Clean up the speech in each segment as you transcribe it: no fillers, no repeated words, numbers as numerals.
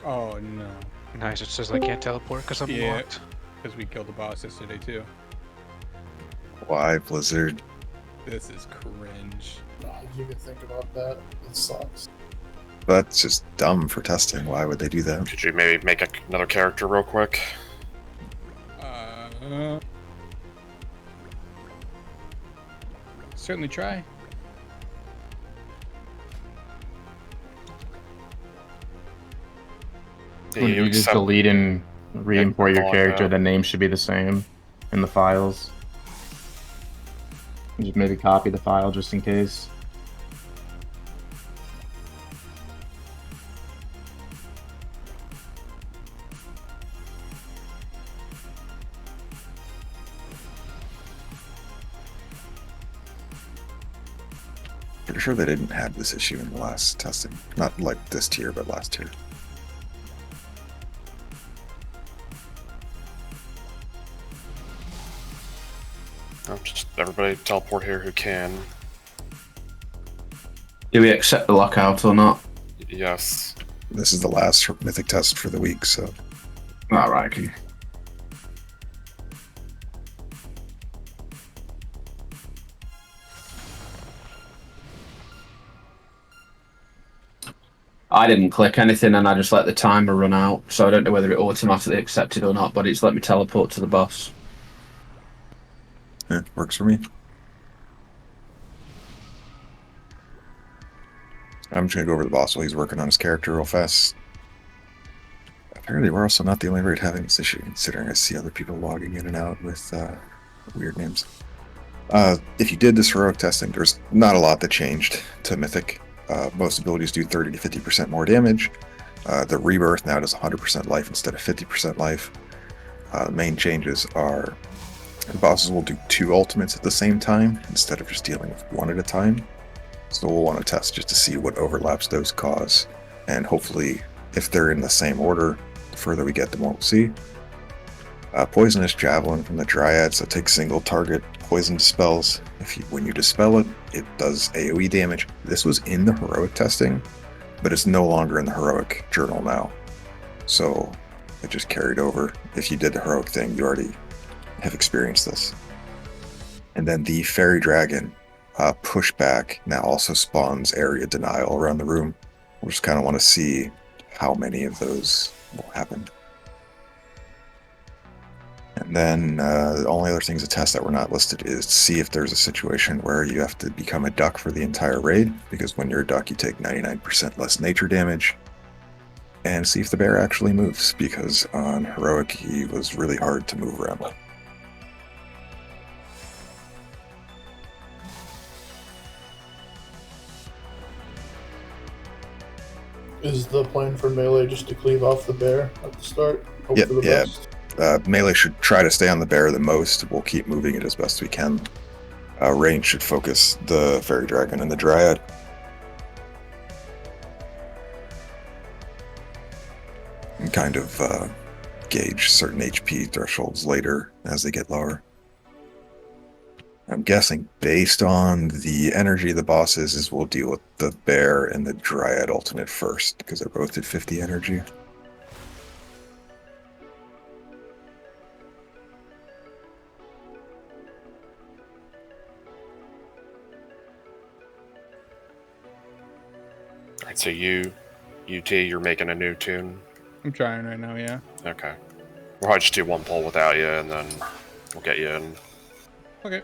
Oh no. Nice, it says I can't teleport because I'm Yeah, locked. because we killed the boss yesterday too. Why, Blizzard? This is cringe. How did you even think about that? It sucks. That's just dumb for testing. Why would they do that? Could you maybe make another character real quick? Certainly try. When you just delete and re-import your character, out. the name should be the same in the files. Just maybe copy the file just in case. Pretty sure they didn't have this issue in the last testing. Not like this tier, but last tier. Just everybody teleport here who can. Do we accept the lockout or not? Yes. This is the last Mythic test for the week, so. Alright, okay. I didn't click anything and I just let the timer run out, so I don't know whether it automatically accepted or not, but it's let me teleport to the boss. Yeah, works for me. I'm just gonna go over the boss while he's working on his character real fast. Apparently we're also not the only raid having this issue, considering I see other people logging in and out with weird names. If you did this heroic testing, there's not a lot that changed to Mythic. Most abilities do 30 to 50% more damage. The rebirth now does 100% life instead of 50% life. The main changes are the bosses will do 2 ultimates at the same time instead of just dealing with 1 at a time. So we'll want to test just to see what overlaps those cause, and hopefully if they're in the same order, the further we get, the more we'll see. Poisonous Javelin from the Dryad, so take single target poison dispels. When you dispel it, it does AoE damage. This was in the heroic testing, but it's no longer in the heroic journal now. So it just carried over. If you did the heroic thing, you already have experienced this. And then the Fairy Dragon pushback now also spawns area denial around the room. We just kind of want to see how many of those will happen. And then the only other things to test that were not listed is to see if there's a situation where you have to become a duck for the entire raid, because when you're a duck you take 99% less nature damage. And see if the bear actually moves, because on heroic he was really hard to move around. Is the plan for melee just to cleave off the bear at the start? Hope Yeah, for the yeah. best? Melee should try to stay on the bear the most. We'll keep moving it as best we can. Range should focus the Fairy Dragon and the Dryad. And kind of gauge certain HP thresholds later as they get lower. I'm guessing based on the energy of the bosses is we'll deal with the bear and the Dryad ultimate first, because they're both at 50 energy. Alright, so UT, you're making a new tune? I'm trying right now, yeah. Okay. We'll probably just do 1 poll without you, and then we'll get you in. Okay.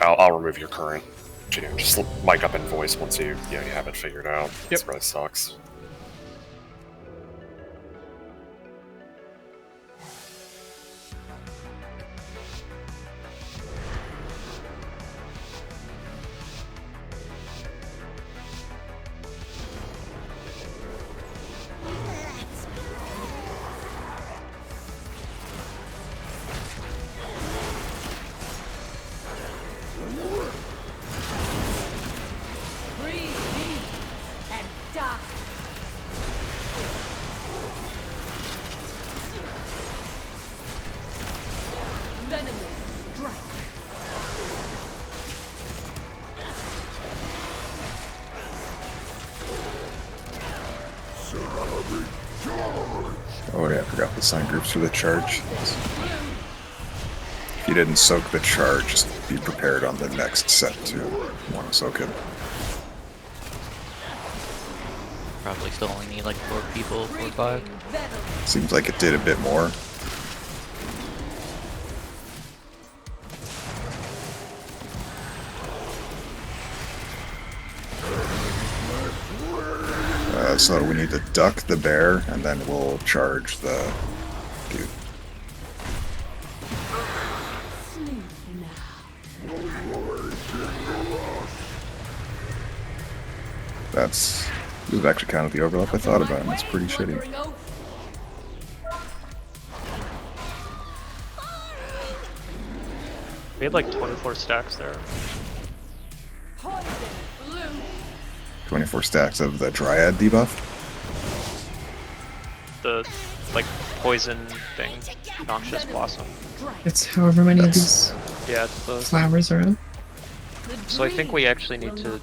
I'll remove your current tune. Just mic up in voice once you have it figured out. Yep. This really sucks. Oh yeah, I forgot the sign groups for the charge. If you didn't soak the charge, just be prepared on the next set to want to soak it. Probably still only need like 4 people, 4 or 5. Seems like it did a bit more. So we need to duck the bear, and then we'll charge the dude. This is actually kind of the overlap I thought about, and it's pretty shitty. We had like 24 stacks there. 24 stacks of the Dryad debuff. The like poison thing, noxious blossom. It's however many of these Yeah, it's the. flowers are in. So I think we actually need to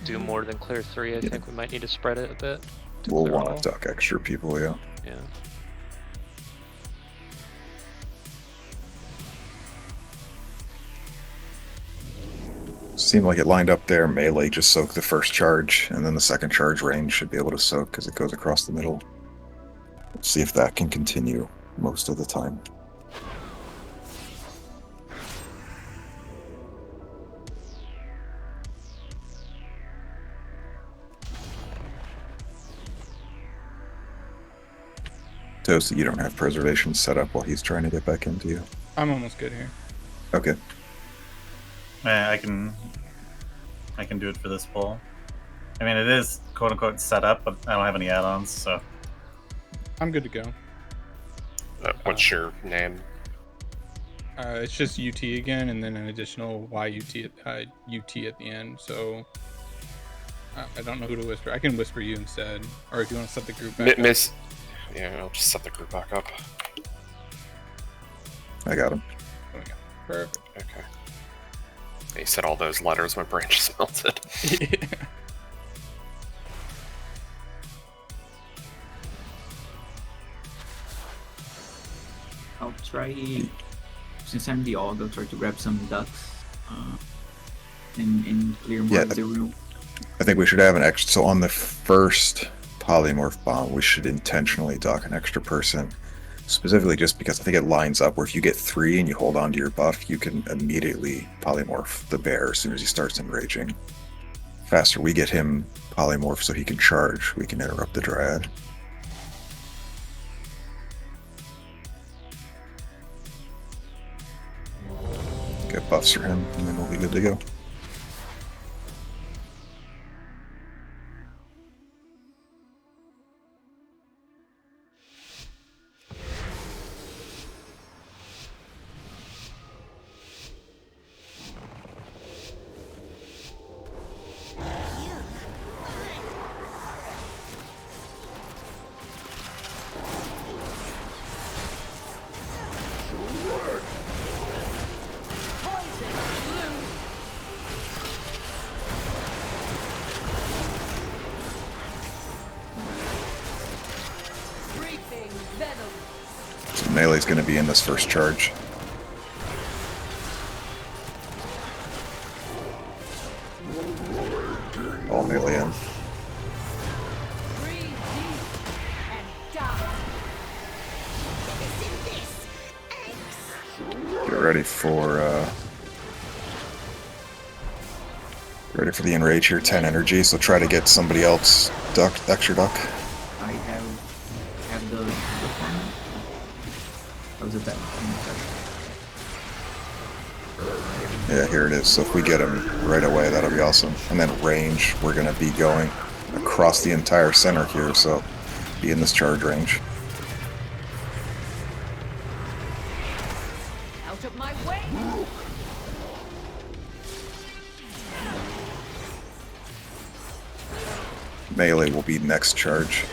do more than clear 3. I think we might need to spread it a bit. We'll clear want all. to duck extra people, yeah. Yeah. Seemed like it lined up there. Melee just soak the first charge, and then the second charge range should be able to soak because it goes across the middle. Let's see if that can continue most of the time. Toasty, you don't have preservation set up while he's trying to get back into you. I'm almost good here. Okay. I can do it for this pull. I mean, it is quote unquote set up, but I don't have any add-ons, so. I'm good to go. What's your name? It's just UT again, and then an additional UT at the end. So I don't know who to whisper. I can whisper you instead, or if you want to set the group back. Miss. Yeah, I'll just set the group back up. I got him. There we go. Perfect. Okay. You said all those letters, my brain just melted. I'll try, since I'm the Aug, I'll try to grab some ducks and clear more of the room. I think we should have an extra. So on the first polymorph bomb, we should intentionally dock an extra person. Specifically just because I think it lines up where if you get 3 and you hold on to your buff, you can immediately polymorph the bear as soon as he starts enraging. Faster we get him polymorph so he can charge, we can interrupt the Dryad. Get buffs for him, and then we'll be good to go. So melee's going to be in this first charge. All melee in. Get ready for the enrage here. 10 energy, so try to get somebody else ducked, extra duck. I have the one. That was a bad thing. Yeah, here it is. So if we get him right away, that'll be awesome. And then range, we're going to be going across the entire center here, so be in this charge range. Out of my way! Melee will be next charge.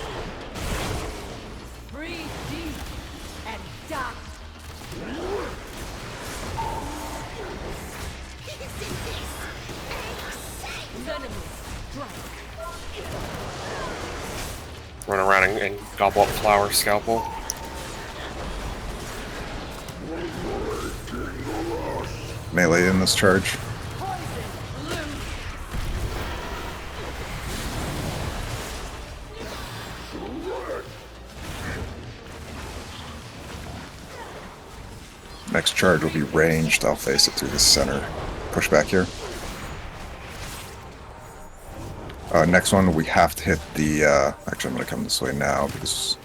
Breathe deep and die. Venomous strike. Run around and gobble up flower scalpel. Melee in this charge. Next charge will be ranged. I'll face it through the center. Push back here. Next one, we have to hit the... actually, I'm going to come this way now because...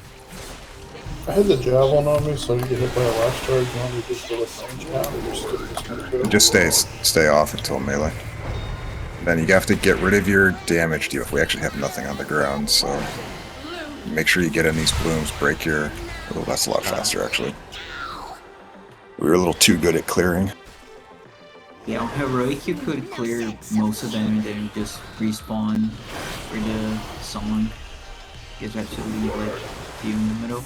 I had the javelin on me, so I didn't get hit by a last charge. You want me to just go with range now, or just stay off until melee. Then you have to get rid of your damage deal if we actually have nothing on the ground, so... Make sure you get in these blooms, break your... Oh, that's a lot faster, actually. We were a little too good at clearing. Yeah, on Heroic you could clear most of them and then just respawn for the song. Because actually leave like a few in the middle.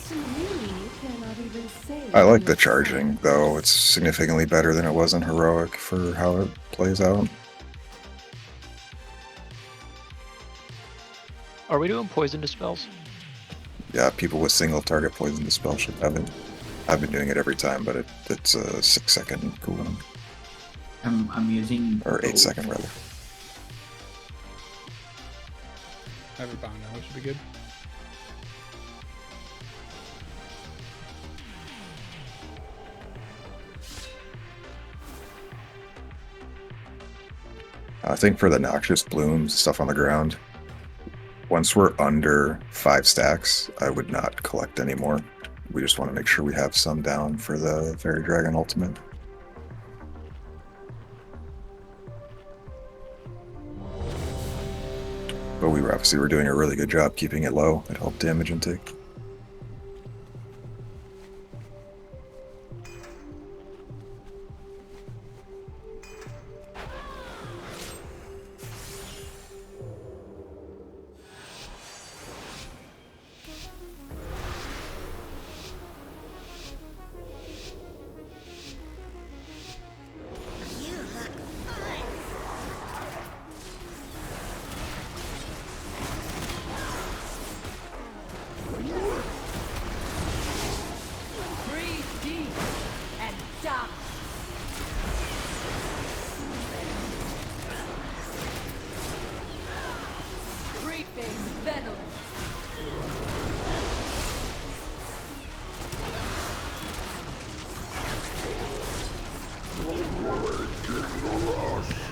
I like the charging, though. It's significantly better than it was in Heroic for how it plays out. Are we doing poison dispels? Yeah, people with single target poison dispel should have it. I've been doing it every time, but it's a 6-second cooldown. I'm using... Or 8-second, rather. I have a bound now, which should be good. I think for the noxious blooms, stuff on the ground, once we're under 5 stacks, I would not collect anymore. We just want to make sure we have some down for the Fairy Dragon ultimate. But we were obviously doing a really good job keeping it low. It helped damage intake.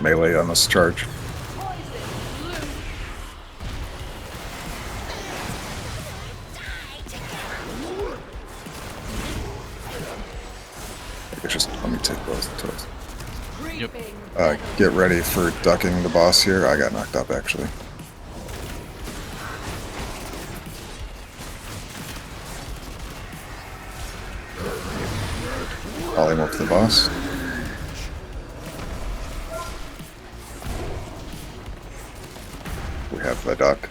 Melee on this charge. Just let me take both toes. Yep. Get ready for ducking the boss here. I got knocked up actually. Polymorph the boss. We have the duck.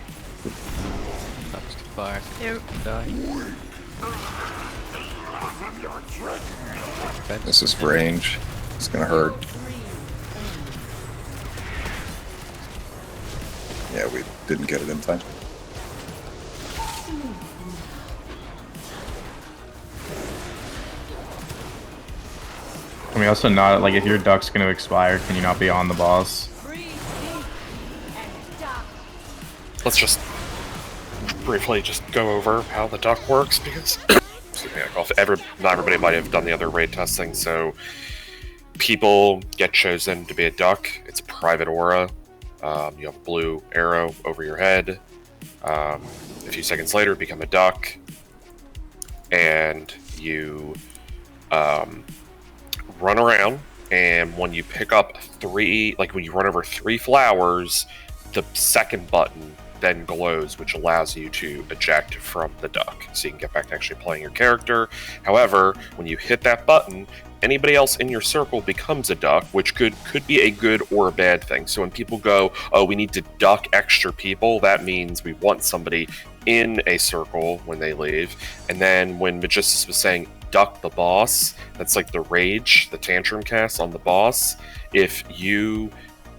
That was too far. Yep. This is range. It's gonna hurt. Yeah, we didn't get it in time. Can we also not, like, if your duck's going to expire, can you not be on the boss? Let's just briefly just go over how the duck works, because excuse me, not everybody might have done the other raid testing, so people get chosen to be a duck. It's a private aura. You have a blue arrow over your head. A few seconds later, become a duck, and you run around, and when you pick up when you run over 3 flowers, the second button then glows, which allows you to eject from the duck, so you can get back to actually playing your character. However, when you hit that button, anybody else in your circle becomes a duck, which could be a good or a bad thing. So when people go, oh, we need to duck extra people, that means we want somebody in a circle when they leave. And then when Magistus was saying duck the boss, that's like the rage, the tantrum cast on the boss. If you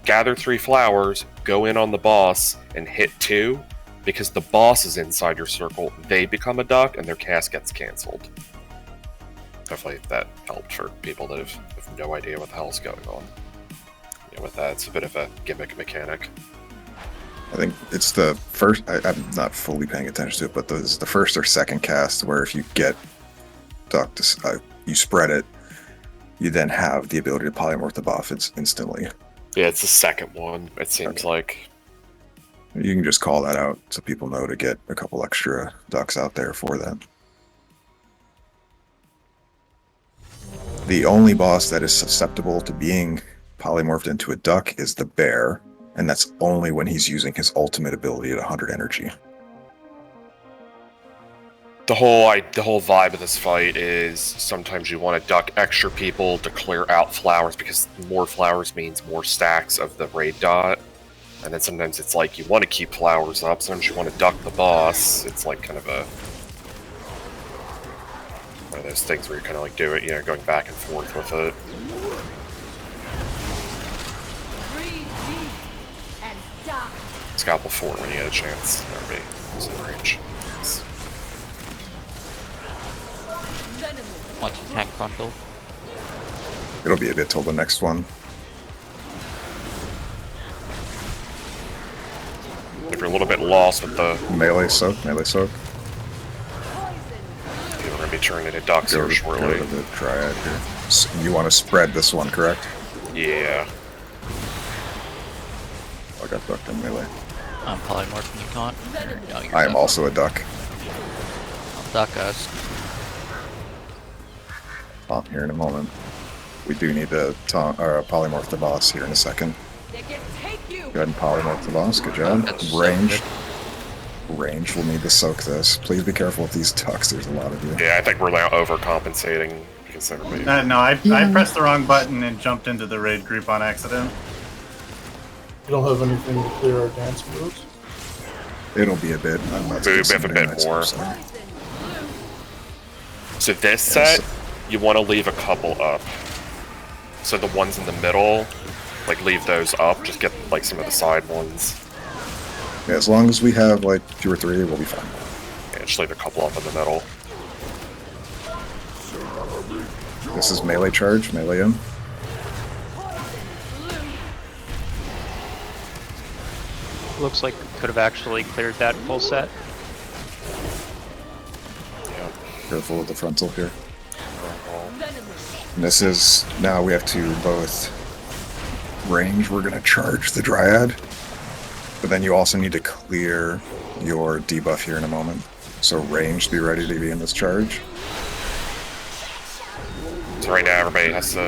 gather 3 flowers, go in on the boss, and hit 2, because the boss is inside your circle, they become a duck and their cast gets cancelled. Hopefully that helped for people that have no idea what the hell's going on. Yeah, with that, it's a bit of a gimmick mechanic. I think it's the first. I'm not fully paying attention to it, but this is the first or second cast where if you get duck, you spread it, you then have the ability to polymorph the buff instantly. Yeah, it's the second one, it seems like. You can just call that out so people know to get a couple extra ducks out there for that. The only boss that is susceptible to being polymorphed into a duck is the bear, and that's only when he's using his ultimate ability at 100 energy. The whole vibe of this fight is sometimes you want to duck extra people to clear out flowers because more flowers means more stacks of the raid dot. And then sometimes it's like you want to keep flowers up, sometimes you want to duck the boss. It's like kind of one of those things where you're kind of like going back and forth with it. Scalpel 4 when you get a chance. Everybody is in range. Watch attack frontal. It'll be a bit till the next one. If you're a little bit lost with the melee soak. We're going to be turning into ducks here shortly. Go to the Dryad here. So you want to spread this one, correct? Yeah. I got ducked in melee. I'm polymorphing you, taunt. No, I am also a duck. I'll duck us. Taunt here in a moment. We do need to polymorph the boss here in a second. Go ahead and polymorph the boss. Good job. Range. Range will need to soak this. Please be careful with these ducks. There's a lot of you. Yeah, I think we're now overcompensating because everybody. No, I pressed the wrong button and jumped into the raid group on accident. You don't have anything to clear our dance moves? It'll be a bit. We have a bit more. So this set, you want to leave a couple up. So the ones in the middle, like leave those up. Just get like some of the side ones. Yeah, as long as we have like 2 or 3, we'll be fine. Yeah, just leave a couple up in the middle. This is melee charge, melee in. Looks like we could have actually cleared that full set. Careful with the frontal here. And this is, now we have to both range, we're going to charge the Dryad, but then you also need to clear your debuff here in a moment. So range, be ready to be in this charge. So right now everybody has to,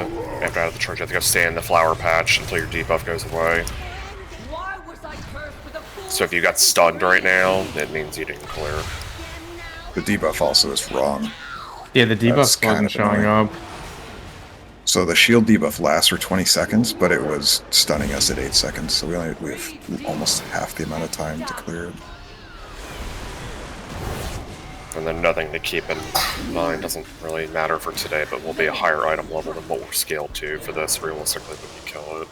after out of the charge, you have to go stay in the flower patch until your debuff goes away. So if you got stunned right now, that means you didn't clear. The debuff also is wrong. Yeah, the debuff wasn't showing up. So the shield debuff lasts for 20 seconds, but it was stunning us at 8 seconds, so we have almost half the amount of time to clear it. And then nothing to keep in mind, doesn't really matter for today, but will be a higher item level than what we're scaled to for this realistically when you kill it.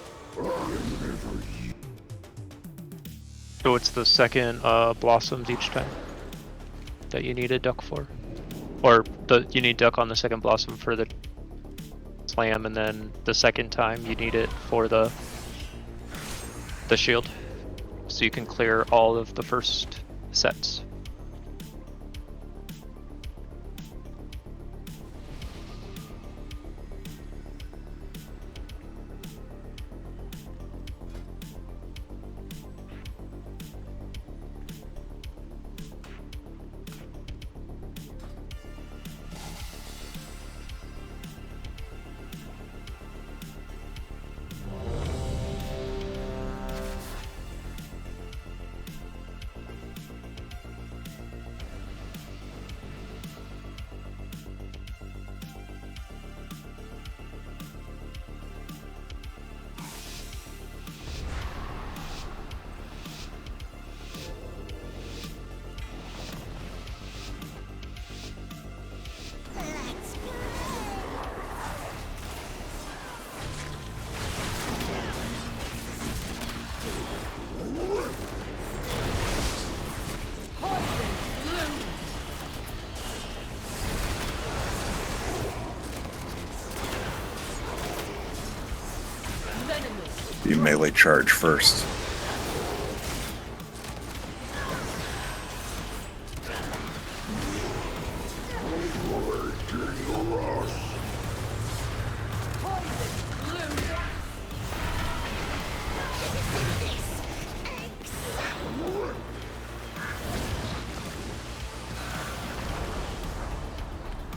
So it's the second blossoms each time that you need a duck for, or you need duck on the second blossom for the slam, and then the second time you need it for the shield, so you can clear all of the first sets. You melee charge first.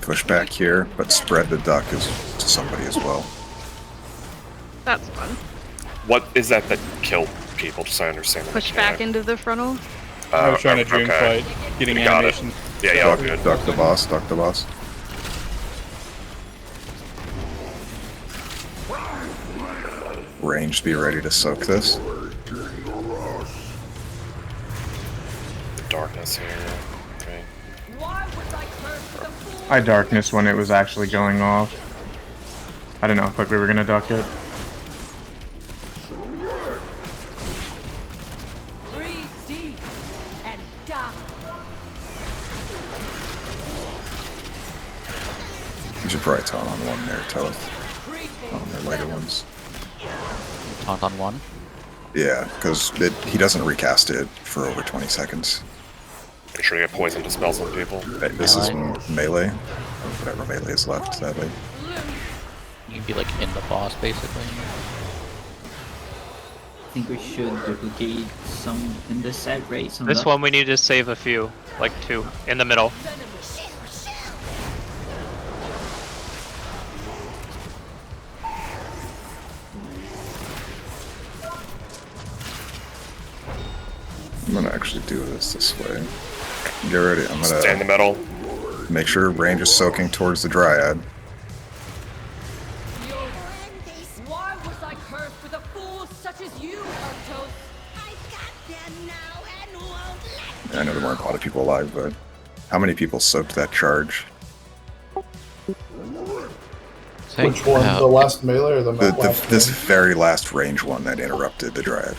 Push back here, but spread the duck to somebody as well. That's fun. What is that kill people? Just so I understand. the Push mechanic. back into the frontal. I was trying to okay. Dragonflight, getting We got it. animation. Yeah, all good. Duck the boss, duck the boss. Range, be ready to soak this. Darkness here. Okay. Why was I cursed with a fool? I darkness when it was actually going off. I don't know how quick we were gonna duck it. Breathe deep and die. You should probably taunt on one there, Toth. On their later ones. Taunt on one. Yeah, because he doesn't recast it for over 20 seconds. Make sure you get poison dispels on people. This is melee. Whatever melee is left, sadly. You'd be like in the boss basically. I think we should duplicate some in this set, right? Some This duck? one we need to save a few, like 2 in the middle. I'm gonna actually do this way. Get ready. I'm gonna Stay in the middle. make sure range is soaking towards the Dryad. Why was I cursed with a fool such as you, Arctos? I know there weren't a lot of people alive, but how many people soaked that charge? Which one? The last melee or the last This one? very last range one that interrupted the Dryad.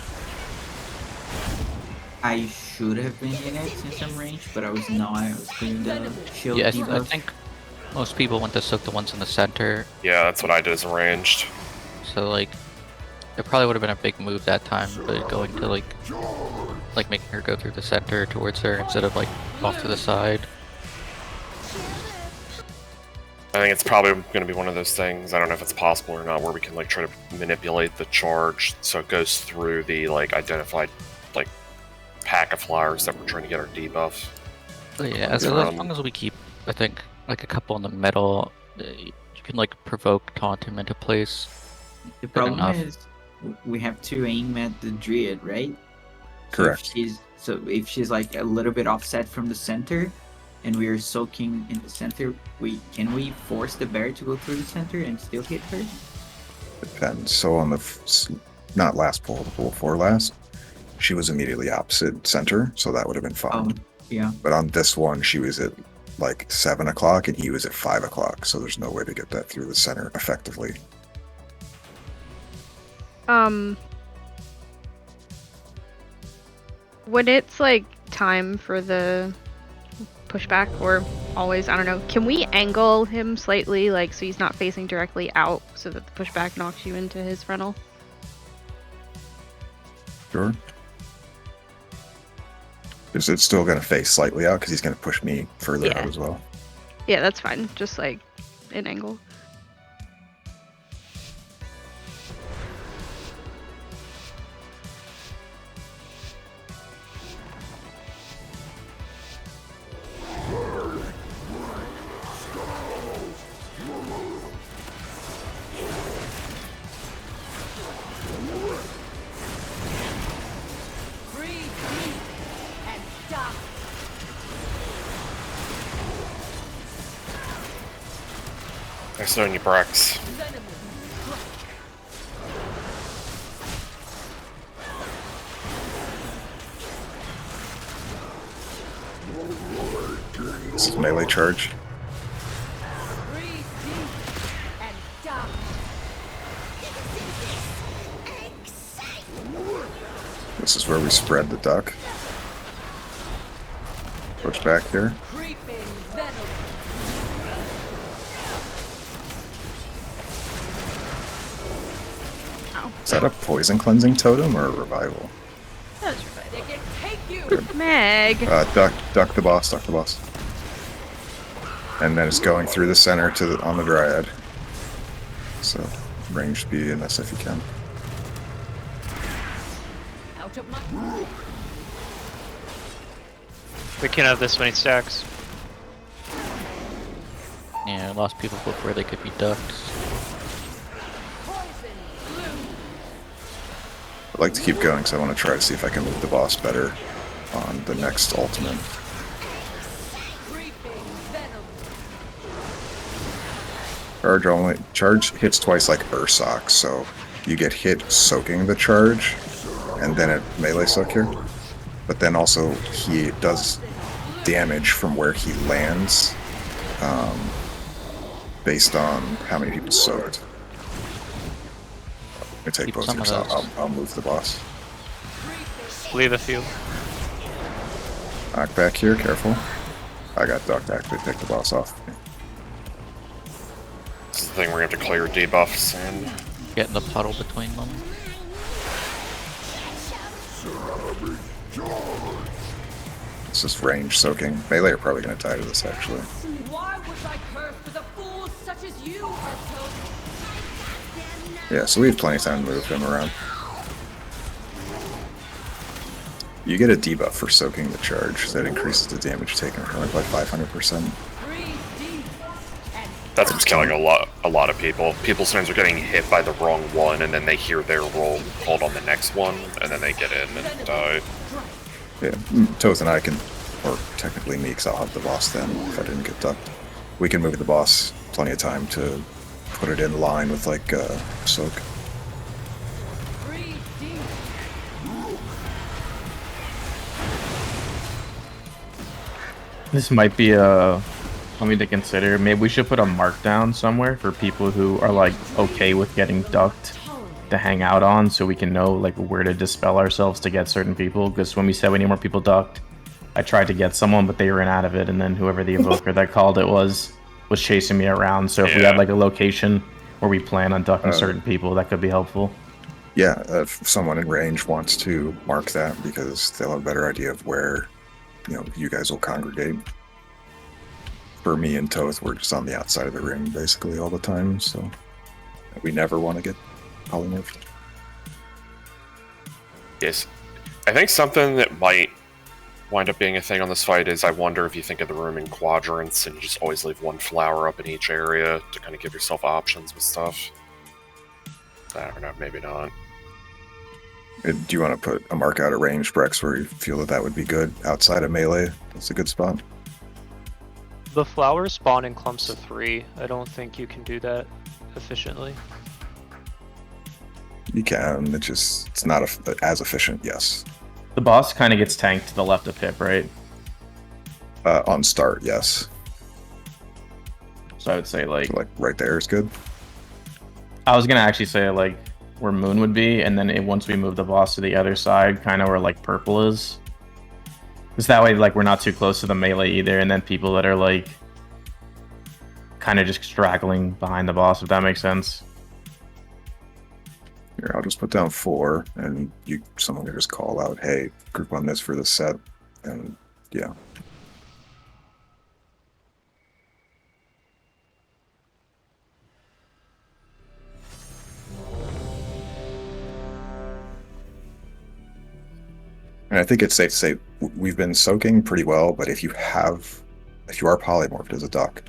I should have been in it since I'm ranged, but I was not. I was doing the shield Yeah, I debuff. think most people went to soak the ones in the center. Yeah, that's what I did as arranged. So like, it probably would have been a big move that time, but going to like making her go through the center towards her instead of like off to the side. I think it's probably going to be one of those things. I don't know if it's possible or not, where we can like try to manipulate the charge so it goes through the like identified like pack of flowers that we're trying to get our debuff. But yeah, as long as we keep, I think, like a couple in the middle, you can like provoke taunt him into place. The Good problem enough. is we have to aim at the Druid, right? Correct. If she's like a little bit offset from the center, and we are soaking in the center, can we force the bear to go through the center and still hit her? Depends. So on the not last pull, the pull before last, she was immediately opposite center, so that would have been fine. Yeah. But on this one, she was at like 7 o'clock and he was at 5 o'clock, so there's no way to get that through the center effectively. When it's like time for the pushback, or always, I don't know, can we angle him slightly, like so he's not facing directly out, so that the pushback knocks you into his frontal? Sure. Is it still going to face slightly out because he's going to push me further out as well? Yeah, that's fine. Just like an angle. Breathe deep and die. Nice knowing you, Brax. This is melee charge. Breathe deep and die. This is where we spread the duck. Push back here. Creeping venom. now. Is that a poison cleansing totem or a revival? That was revival. They can take you. Meg. Duck the boss, duck the boss. And then it's going through the center on the Dryad. So, ranged be in this if you can. Out of my. We can't have this many stacks. Yeah, I lost people before they could be ducked. I'd like to keep going because I want to try to see if I can move the boss better on the next ultimate. Charge hits twice like Ursoc, so you get hit soaking the charge, and then it melee soak here. But then also he does damage from where he lands, based on how many people soaked. I take Keep both some of of those. I'll move the boss. Leave a few. Knock back here, careful. I got ducked to actually pick the boss off. This is the thing we're gonna have to clear debuffs and Get in the puddle between them. This is range soaking. Melee are probably going to die to this actually. Why was I cursed with a fool such as you, Erto? Yeah, so we have plenty of time to move him around. You get a debuff for soaking the charge that increases the damage taken from it by 500%. that's what's killing a lot of people. People sometimes are getting hit by the wrong one, and then they hear their roll called on the next one, and then they get in and die. Yeah, Toth and I can, or technically me, because I'll have the boss then if I didn't get ducked. We can move the boss plenty of time to put it in line with like soak. This might be something to consider. Maybe we should put a markdown somewhere for people who are like okay with getting ducked to hang out on, so we can know like where to dispel ourselves to get certain people. Because when we said we need more people ducked, I tried to get someone, but they ran out of it, and then whoever the evoker that called it was chasing me around. So if we had like a location where we plan on ducking certain people, that could be helpful. Yeah, if someone in range wants to mark that, because they'll have a better idea of where, you know, you guys will congregate. For me and Toth, we're just on the outside of the ring basically all the time, so we never want to get polymorphed. Yes. I think something that might wind up being a thing on this fight is I wonder if you think of the room in quadrants and you just always leave one flower up in each area to kind of give yourself options with stuff. I don't know, maybe not. Do you want to put a mark out at range, Brex, where you feel that that would be good outside of melee? That's a good spot. The flowers spawn in clumps of 3. I don't think you can do that efficiently. You can, it's not as efficient, yes. The boss kind of gets tanked to the left of Pip, right? On start, yes. So I would say like right there is good. I was gonna actually say like where Moon would be, and then once we move the boss to the other side, kind of where like purple is. Because that way, like, we're not too close to the melee either, and then people that are like kind of just straggling behind the boss, if that makes sense. Here, I'll just put down 4, and someone can just call out, hey, group on this for the set, and yeah. And I think it's safe to say we've been soaking pretty well, but if you are polymorphed as a duck,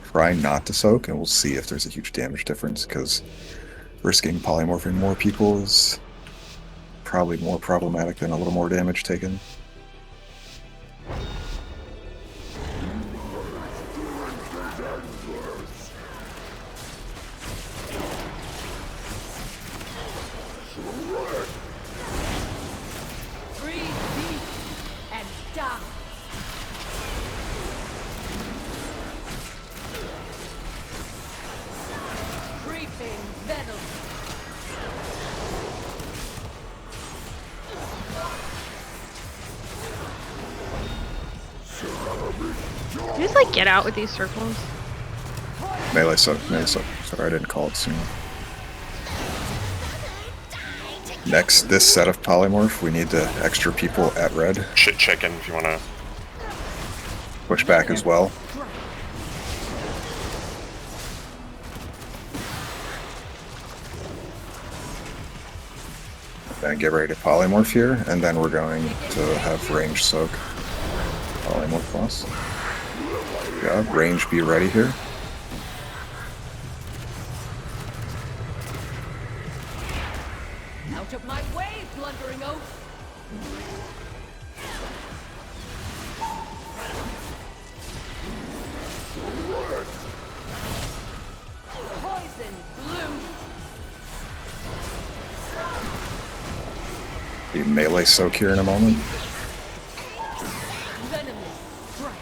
try not to soak, and we'll see if there's a huge damage difference, because risking polymorphing more people is probably more problematic than a little more damage taken. You just like get out with these circles. Melee soak. Sorry, I didn't call it sooner. Next, this set of polymorph, we need the extra people at red. Shit chicken if you want to. Push back as well. Then get ready to polymorph here, and then we're going to have range soak. Polymorph boss. Yeah, range be ready here. Out of my way, blundering oaf! Poison bloom! Be melee soak here in a moment. Venomous strike!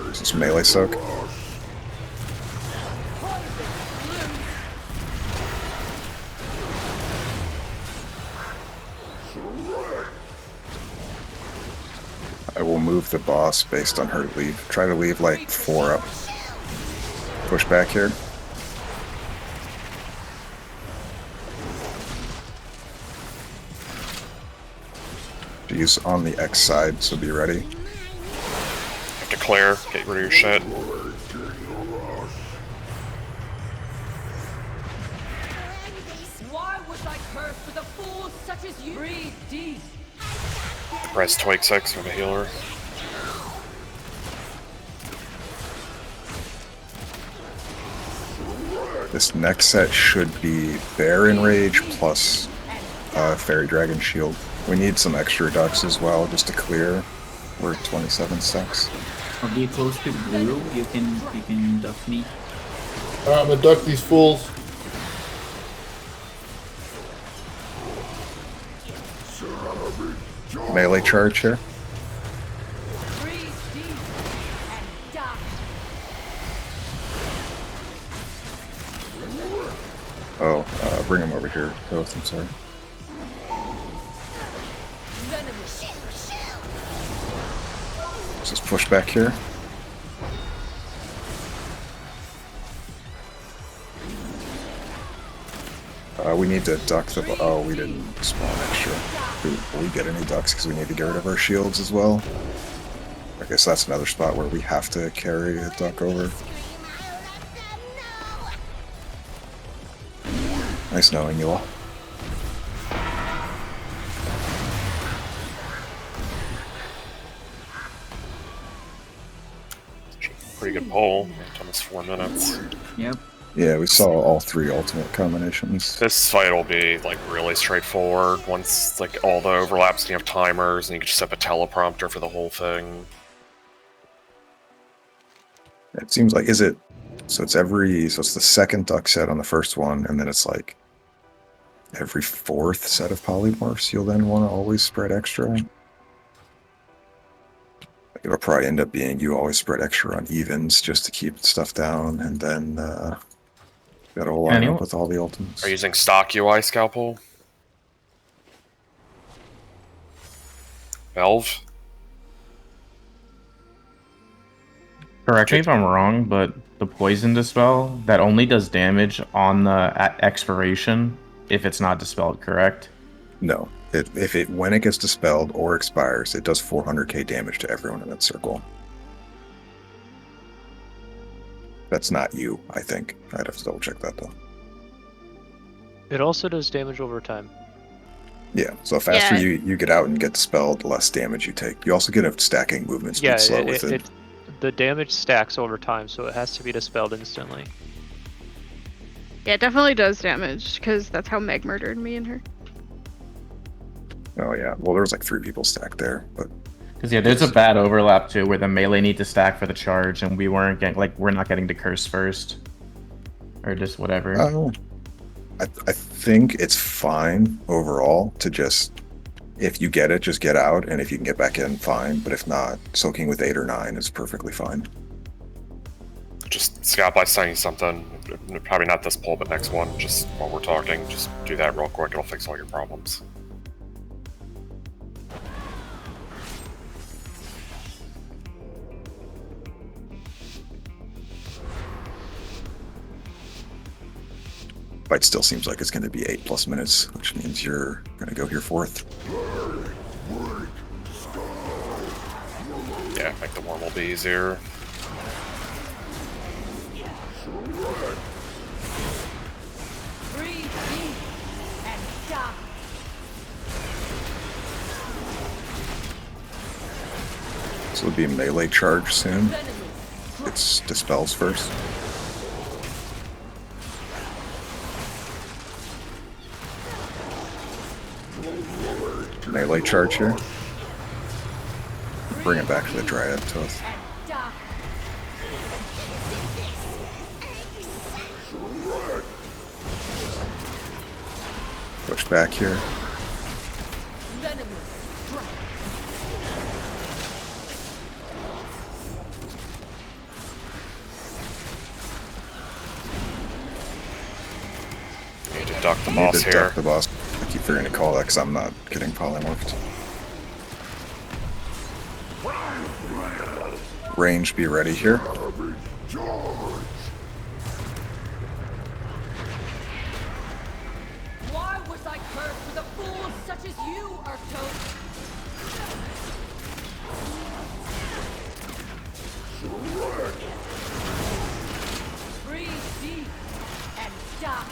This is melee soak. I will move the boss based on her leave. Try to leave like 4 up. Push back here. She's on the X side, so be ready. Have to clear, get rid of your shit. Why was I cursed with a fool such as you? Breathe deep! Res Twig 6 with a healer. This next set should be Bear Enrage plus Fairy Dragon Shield. We need some extra ducks as well, just to clear. We're 27 stacks. I'll be close to blue. You can duck me. Alright, I'm gonna duck these fools. Melee charge here. Breathe deep and die! Oh, bring him over here, both, I'm sorry. Venomous! Let's just push back here. We need to duck the... Oh, we didn't spawn extra. Will we get any ducks because we need to get rid of our shields as well? I guess that's another spot where we have to carry a duck over. Nice knowing you all. Pretty good poll. Almost 4 minutes. Yep. Yeah, we saw all 3 ultimate combinations. This fight will be like really straightforward once like all the overlaps and you have timers and you can just have a teleprompter for the whole thing. It seems like, is it, so it's the second duck set on the first one, and then it's like every 4th set of polymorphs you'll then want to always spread extra? Like it'll probably end up being you always spread extra on evens just to keep stuff down, and then got a whole line up with all the ultimates. Are you using stock UI scalpel? Valve? Correct me if I'm wrong, but the poison dispel, that only does damage on the expiration if it's not dispelled, correct? No. When it gets dispelled or expires, it does 400k damage to everyone in that circle. That's not you, I think. I'd have to double check that though. It also does damage over time. Yeah, so faster you get out and get dispelled, the less damage you take. You also get a stacking movement speed slow with it. The damage stacks over time, so it has to be dispelled instantly. Yeah, it definitely does damage, because that's how Meg murdered me and her. Oh yeah, well there was like 3 people stacked there, but... Because yeah, there's a bad overlap too, where the melee need to stack for the charge, and we're not getting to curse first. Or just whatever. I think it's fine overall to just, if you get it, just get out, and if you can get back in, fine. But if not, soaking with 8 or 9 is perfectly fine. Just Scott by saying something, probably not this poll, but next one, just while we're talking, just do that real quick, it'll fix all your problems. Fight still seems like it's going to be 8+ minutes, which means you're going to go here fourth. Yeah, make the worm will be easier. Breathe deep and die. This will be a melee charge soon. It's dispels first. Melee charge here. Bring it back to the Dryad Toth. Push back here. Need to duck the Need boss to here. duck the boss. I keep forgetting to call that because I'm not getting polymorphed. Range, be ready here. Why was I cursed with a fool such as you, Arctos? Breathe deep and die.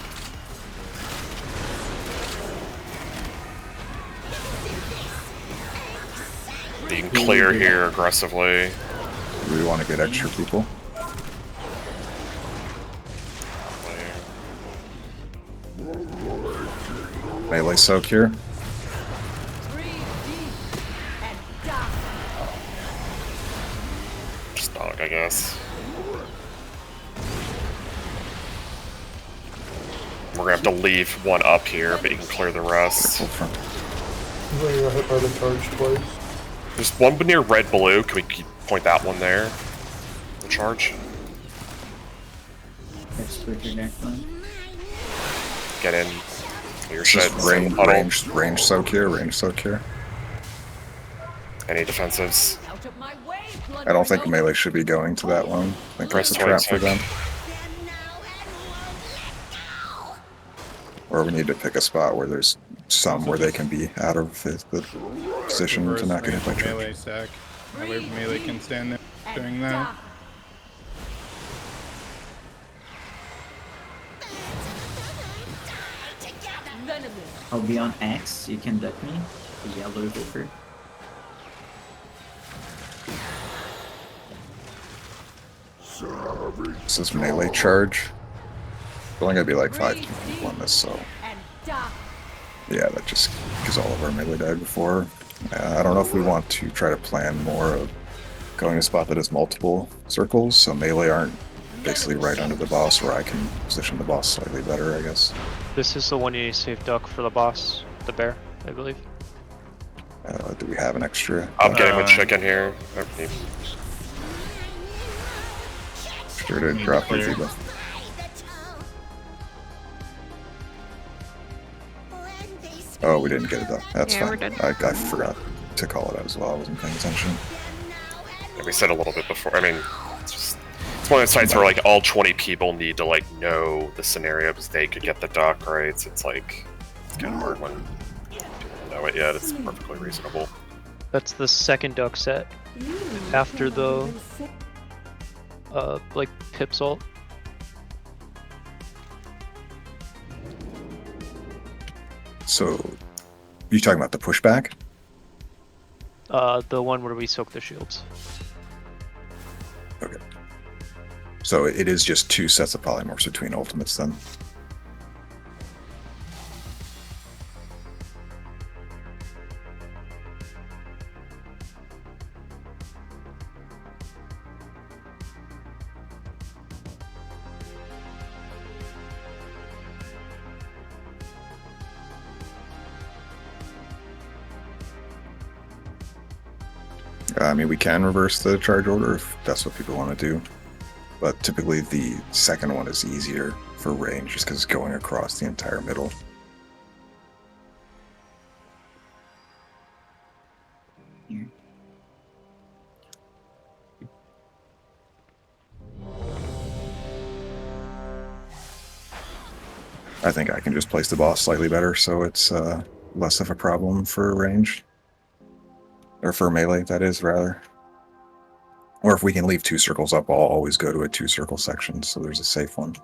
You can clear here aggressively. Do we want to get extra people? Melee soak here. Breathe deep and die. Just dog, I guess. We're gonna have to leave one up here, but you can clear the rest. You got hit by the charge twice. There's one near red blue. Can we point that one there? The charge. That's quicker next one. Get in. Your Just sheds. range soak here. Range soak here. Any defensives? Out of my way, I don't think melee should be going to that one. I think that's a trap for them. Or we need to pick a spot where there's some where they can be out of the position to not get hit by charge. Melee stack. That way melee can stand there doing that. I'll be on X. You can duck me. The yellow Viper. This is melee charge. It's only gonna be like 5 people on this, so yeah, that just because all of our melee died before. I don't know if we want to try to plan more of going to a spot that has multiple circles, so melee aren't basically right under the boss, where I can position the boss slightly better, I guess. This is the one you need to save duck for the boss, the bear, I believe. Do we have an extra? I'm getting with chicken here. Okay. Sure to drop the Ziba. Oh, we didn't get it though. That's Yeah, we're fine. dead. I forgot to call it out as well. I wasn't paying attention. Yeah, we said a little bit before. I mean, it's one of those fights where like all 20 people need to like know the scenario because they could get the duck, right? So it's like it's kind of hard when you don't know it yet. It's perfectly reasonable. That's the second duck set after the like Pip's ult. So, you talking about the pushback? The one where we soak the shields. Okay. So it is just 2 sets of polymorphs between ultimates then. I mean, we can reverse the charge order if that's what people want to do. But typically the second one is easier for range just because it's going across the entire middle. Here. I think I can just place the boss slightly better, so it's less of a problem for range. Or for melee, that is, rather. Or if we can leave 2 circles up, I'll always go to a 2-circle section, so there's a safe one.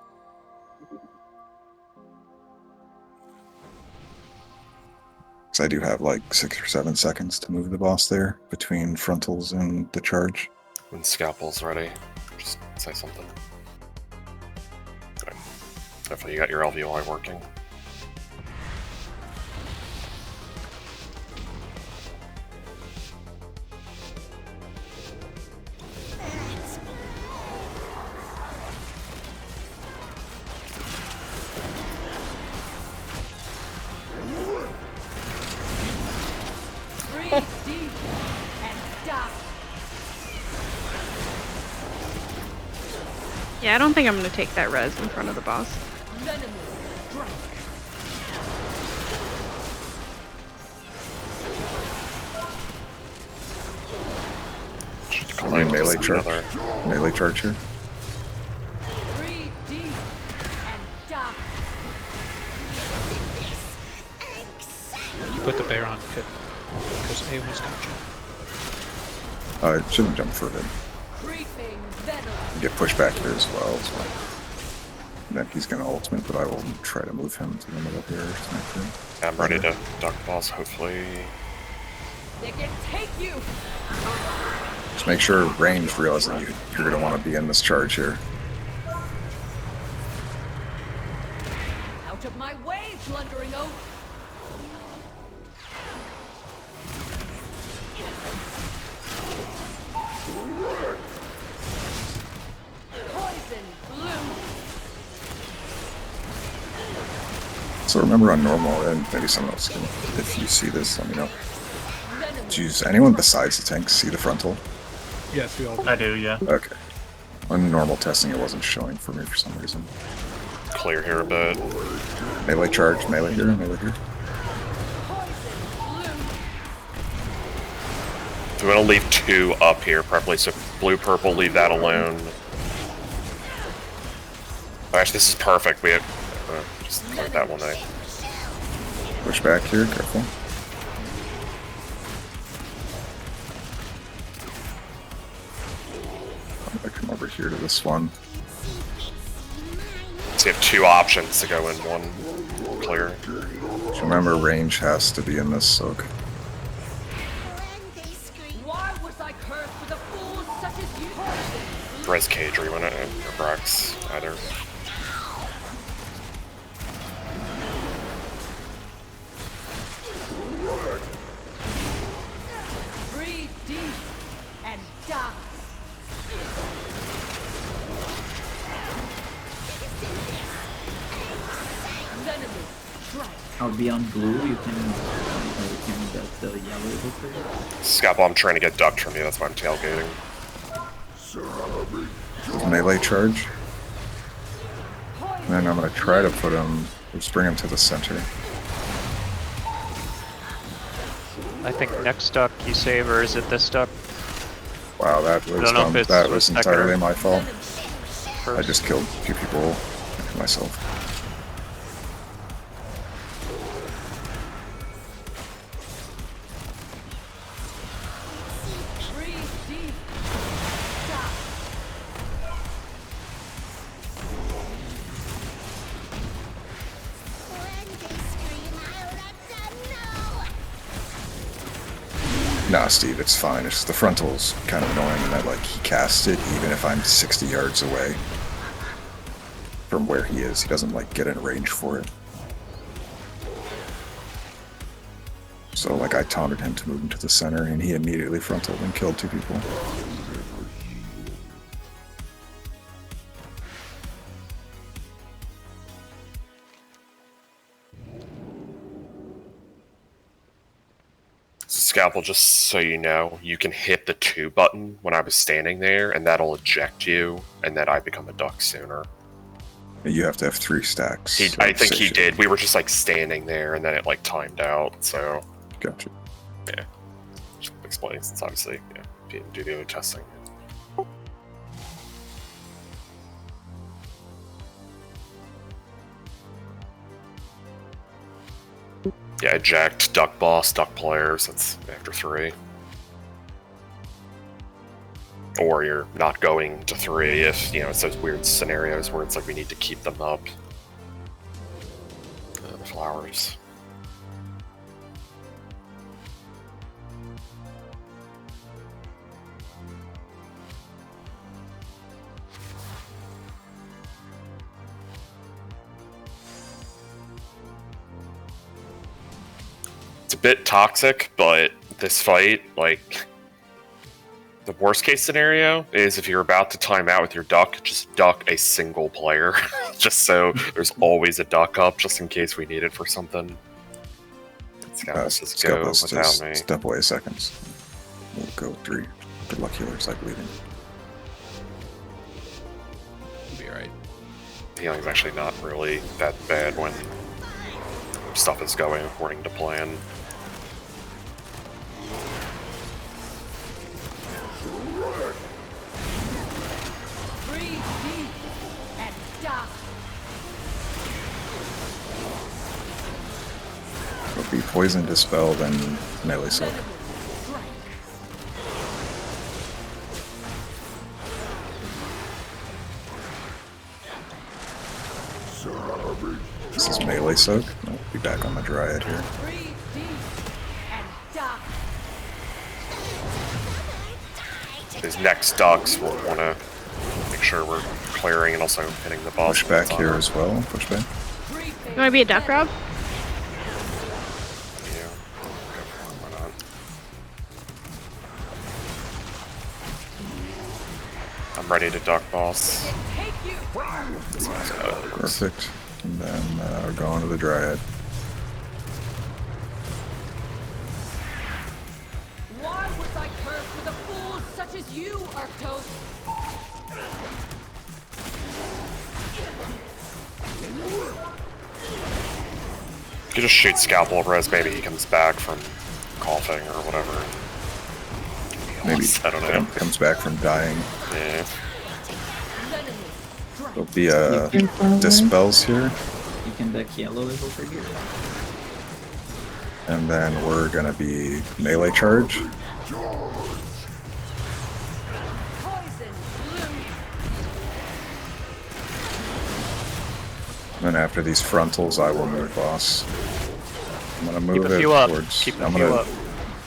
Because I do have like 6 or 7 seconds to move the boss there, between frontals and the charge. When Scalpel's ready, just say something. Good. Hopefully you got your LVI working. Breathe deep and die. Yeah, I don't think I'm gonna take that res in front of the boss. Venomous strike. Can we melee charge? Melee charge here? Breathe deep and die. You put the bear on pit because A was gonna jump. It shouldn't jump for him. Creeping venom. Get pushed back here as well. So then he's going to ultimate, but I will try to move him to the middle here. I'm ready to duck boss, hopefully. They can take you. Just make sure range realizes that you're going to want to be in this charge here. Out of my way, blundering oak. Poison bloom. So remember on normal, and maybe someone else can, if you see this, let me know. Does anyone besides the tank see the frontal? Yes, we all. I do, yeah. Okay. On normal testing, it wasn't showing for me for some reason. Clear here a bit. Melee charge, melee here, melee here. So I'm gonna leave 2 up here, preferably. So blue, purple, leave that alone. Actually, this is perfect. We have just clear that one out. Push back here, careful. I'm gonna come over here to this one. So you have 2 options to go in one clear. Just remember, range has to be in this soak. Why was I cursed with a fool such as you? Res Cage, or you want to Brax, either. Breathe deep and die. Venomous strike. I'll be on blue. You can get the yellow hooker. Scalpel, I'm trying to get ducked from you, that's why I'm tailgating. Melee charge. And then I'm gonna try to put him, just bring him to the center. I think next duck you save, or is it this duck? Wow, that was don't know dumb. if it's That was second or entirely my fault. I first. just killed a few people myself. Breathe deep. Die. Nah, Steve, it's fine. It's the frontal's kind of annoying in that, like, he casts it even if I'm 60 yards away from where he is. He doesn't, like, get in range for it. So, like, I taunted him to move him to the center, and he immediately frontaled and killed 2 people. Scalpel, just so you know, you can hit the 2 button when I was standing there, and that'll eject you, and then I become a duck sooner. You have to have 3 stacks. He, I think he did. We were just like standing there, and then it like timed out. So Gotcha. yeah, just explaining since obviously yeah, he didn't do the other testing. Yeah, eject, duck boss, duck players. That's after 3. Or you're not going to 3 if, you know, it's those weird scenarios where it's like we need to keep them up. The flowers. It's a bit toxic, but this fight, like, the worst case scenario is if you're about to time out with your duck, just duck a single player. Just so there's always a duck up, just in case we need it for something. Just go without me. Step away seconds. We'll go 3. Good luck healers, I believe in. Be alright. Healing's actually not really that bad when stuff is going according to plan. Breathe deep and die. It'll be poison, dispel, then melee soak. This is melee soak. I'll be back on the dryad here. Breathe deep and die. These next ducks we'll want to make sure we're clearing and also hitting the boss. Push back here as well. Push back. You want to be a duck, Rob? Yeah. Why not? I'm ready to duck boss. Perfect. And then we're going to the dryad. Why was I cursed with a fool such as you, Arctos? You could just shoot Scalpel Res, maybe he comes back from coughing or whatever. Maybe I don't know. comes back from dying. Yeah. There'll be dispels here. You can deck yellow over here. And then we're gonna be melee charge. And then after these frontals, I will move boss. I'm gonna move it towards. Keep I'm a few gonna. up.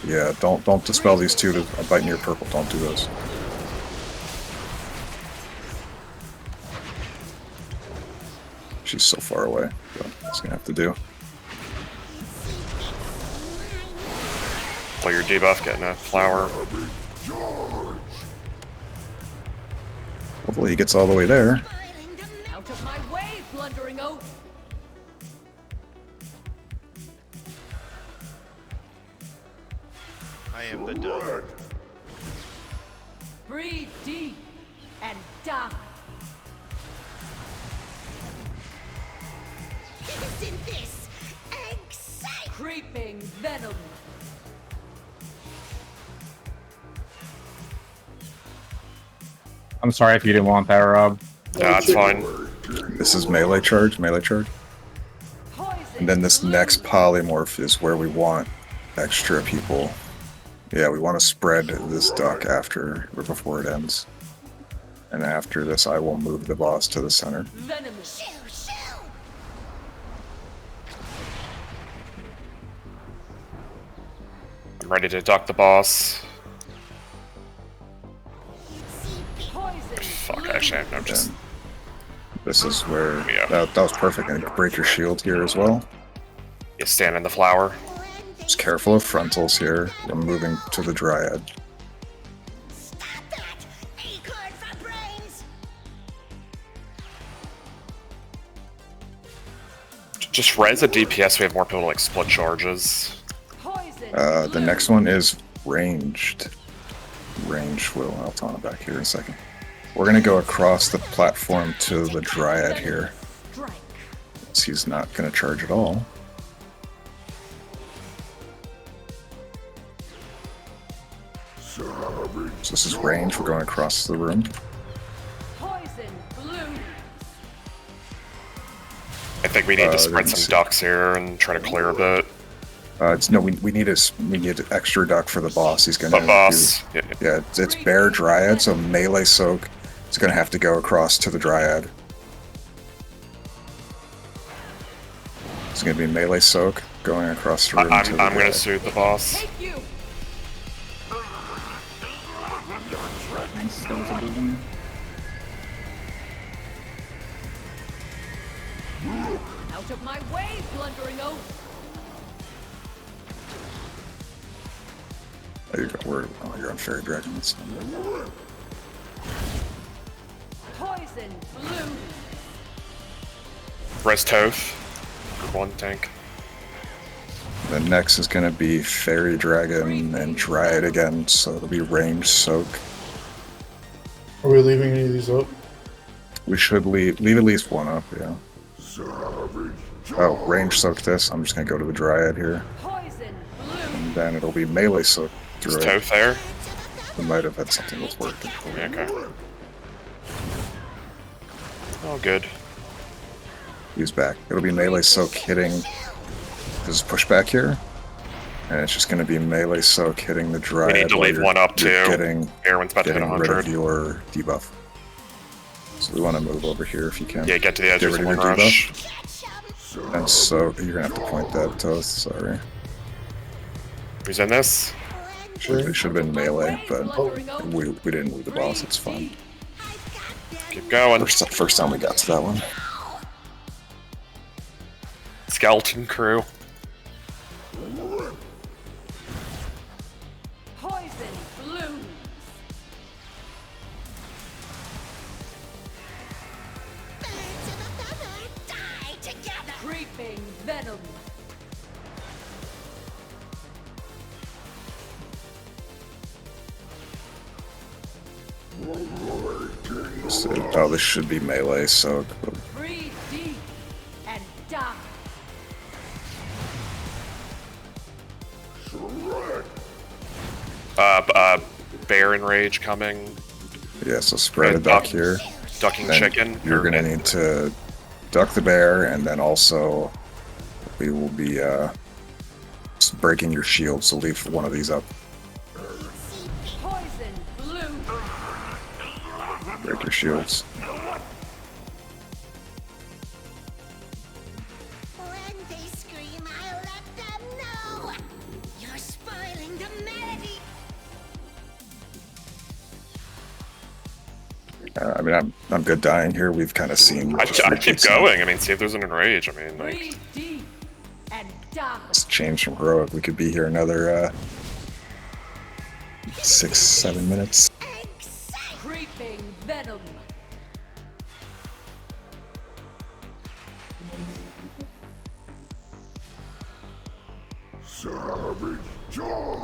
Yeah, don't dispel these 2 to a bite near purple. Don't do those. She's so far away. So that's gonna have to do. Play your debuff, getting a flower. Hopefully he gets all the way there. Out of my way, blundering oaf! I am the dog. Breathe deep and die. Isn't this exciting? Creeping venom. I'm sorry if you didn't want that, Rob. Yeah, that's fine. This is melee charge, melee charge. And then this next polymorph is where we want extra people. Yeah, we want to spread this duck after or before it ends. And after this, I will move the boss to the center. Venomous. I'm ready to duck the boss. Fuck, actually, I'm just... This is where... That was perfect. And break your shield here as well. You stand in the flower. Just careful of frontals here. I'm moving to the dryad. Just res a DPS, we have more people to like split charges. The next one is ranged. Range will. I'll taunt it back here in a second. We're gonna go across the platform to the dryad here. He's not gonna charge at all. So this is range. We're going across the room. I think we need to spread some ducks here and try to clear a bit. It's no, we need extra duck for the boss. He's gonna The boss. do. Yeah, it's bear dryad, so melee soak. It's gonna have to go across to the dryad. It's gonna be melee soak going across the room. I'm gonna soothe the boss. Nice, that was a good one. Out of my way, blundering oaf! Oh, you're on Fairy Dragon. That's Poison blue. Rest Toth. One tank. The next is going to be Fairy Dragon and Dryad again, so it'll be range soak. Are we leaving any of these up? We should leave at least one up, yeah. Oh, range soak this. I'm just going to go to the Dryad here. And then it'll be melee soak through Is it. Toth there? We might have had something with work. Okay. Oh, good. He's back. It'll be melee soak hitting. There's pushback here. And it's just going to be melee soak hitting the Dryad. We need to leave one up too. Everyone's about to hit getting rid 100. of your debuff. So we want to move over here if you can. Yeah, get to the edge of rid the of one your rush. debuff. And so you're going to have to point that, Toth. Sorry. Who's in this? It should have been melee, but we didn't move the boss. It's fine. Keep going. First time we got to that one. Skeleton crew. Poison blue. Creeping venom. So, oh, this should be melee, so Breathe deep and die. Bear and Rage coming. yeah, so spread a duck here. Ducking Then chicken. You're gonna need to duck the bear, and then also we will be breaking your shield, so leave one of these up. Poison blue. Break your shields. When they scream, I'll let them know. You're spoiling the melody. I mean, I'm good dying here. We've kind of seen. I keep going. I mean, see if there's an enrage. I mean, like. Breathe deep and die. It's changed from heroic. We could be here another 6-7 minutes. Creeping venom.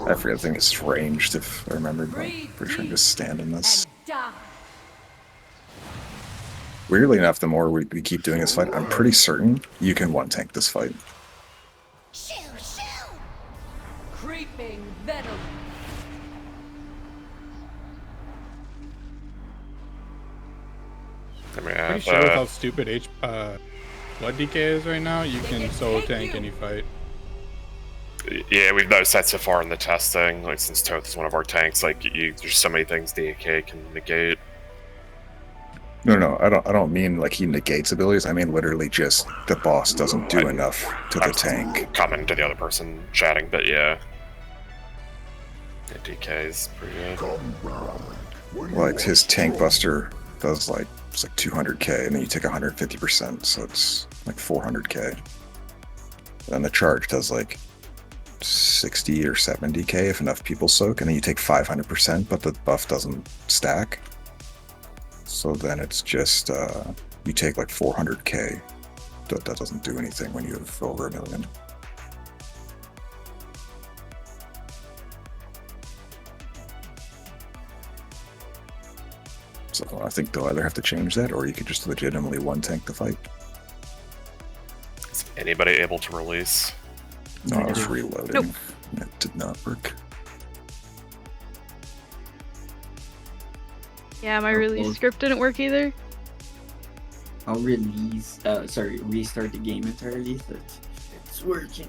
I forget. I think it's ranged if I remember. But I'm pretty sure I can just stand in this. Die. Weirdly enough, the more we keep doing this fight, I'm pretty certain you can one tank this fight. Creeping venom. Pretty sure with how stupid blood DK is right now, you can solo tank any fight. Yeah, we've noticed that so far in the testing. Like, since Toth is one of our tanks, like, there's so many things DK can negate. No, I don't mean like he negates abilities. I mean literally just the boss doesn't do enough to the tank. Comment to the other person chatting, but yeah. Yeah, DK is pretty good. Like his tank buster does like it's like 200k, and then you take 150%, so it's like 400k. And the charge does like 60 or 70k if enough people soak, and then you take 500%, but the buff doesn't stack. So then it's just you take like 400k. That doesn't do anything when you have over 1 million. So I think they'll either have to change that, or you could just legitimately one tank the fight. Is anybody able to release? No, I was reloading. Nope. It did not work. Yeah, my release script didn't work either. I'll restart the game entirely, so it's working.